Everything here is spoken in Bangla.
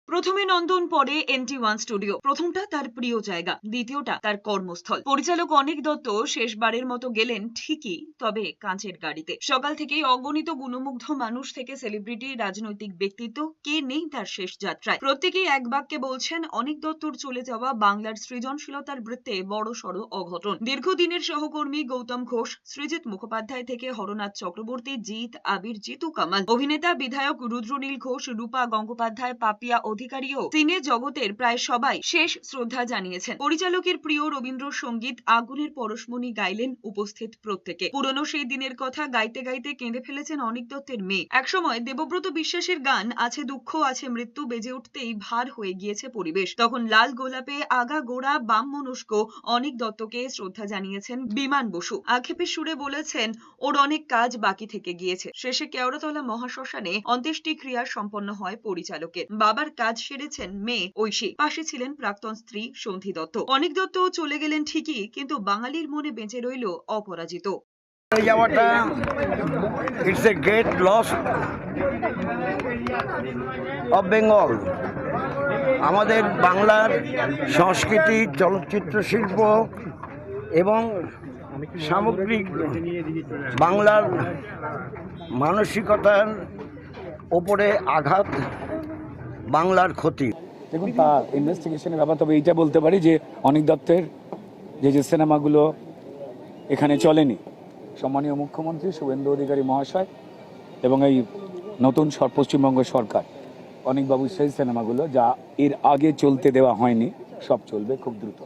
প্রথমে নন্দন, পরে NT1 স্টুডিও। প্রথমটা তার প্রিয় জায়গা, দ্বিতীয়টা তার কর্মস্থল। পরিচালক অনিক দত্ত শেষবারের মতো গেলেন ঠিকই, তবে কাঁচের গাড়িতে। সকাল থেকেই অগণিত গুণমুগ্ধ মানুষ থেকে সেলিব্রিটি, রাজনৈতিক ব্যক্তিত্ব, কে নেই তার শেষ যাত্রায়। প্রত্যেকেই এক বাক্যে বলছেন অনিক দত্তর চলে যাওয়া বাংলার সৃজনশীলতার বৃত্তে বড়সড় অঘটন। দীর্ঘদিনের সহকর্মী গৌতম ঘোষ, সৃজিত মুখোপাধ্যায় থেকে হরনাথ চক্রবর্তী, জিৎ, আবির, জিতু কামাল, অভিনেতা বিধায়ক রুদ্রনীল ঘোষ, রূপা গঙ্গোপাধ্যায়, পাপিয়া অধিকারীও সিনে জগতের প্রায় সবাই শেষ শ্রদ্ধা জানিয়েছেন। পরিচালকের প্রিয় রবীন্দ্রসঙ্গীত আগুনের পরশমণি গাইলেন উপস্থিত প্রত্যেকে। পুরনো সেই দিনের কথা গাইতে গাইতে কেঁদে ফেলেছেন অনিক দত্তের মেয়ে। একসময় দেবব্রত বিশ্বাসের গান আছে দুঃখ আছে মৃত্যু বেজে উঠতেই ভার হয়ে গিয়েছে পরিবেশ। তখন লাল গোলাপে আগা গোড়া বাম মনস্ক অনিক দত্তকে শ্রদ্ধা জানিয়েছেন বিমান বসু। আক্ষেপের সুরে বলেছেন ওর অনেক কাজ বাকি থেকে গিয়েছে। শেষে কেওড়াতলা মহাশ্মশানে অন্ত্যেষ্টিক্রিয়া সম্পন্ন হয় পরিচালকের। বাবার কাজ সেরেছেন মেয়ে ঐশী, পাশে ছিলেন প্রাক্তন স্ত্রী সন্ধি দত্ত। অনিক দত্ত চলে গেলেন ঠিকই, কিন্তু বাঙালির মনে বেঁচে রইল অপরাজিত। যাওয়াটা it's a great loss of Bengal. আমাদের বাংলার সংস্কৃতি, চলচ্চিত্র শিল্প এবং সামগ্রিক বাংলার মানসিকতার ওপরে আঘাত, বাংলার ক্ষতি। দেখুন, তা ইনভেস্টিগেশনের ব্যাপার। তবে এইটা বলতে পারি যে অনিক দত্তের যে সিনেমাগুলো এখানে চলেনি, সম্মানীয় মুখ্যমন্ত্রী শুভেন্দু অধিকারী মহাশয় এবং এই নতুন পশ্চিমবঙ্গ সরকার, অনিকবাবুর সেই সিনেমাগুলো যা এর আগে চলতে দেওয়া হয়নি, সব চলবে খুব দ্রুত।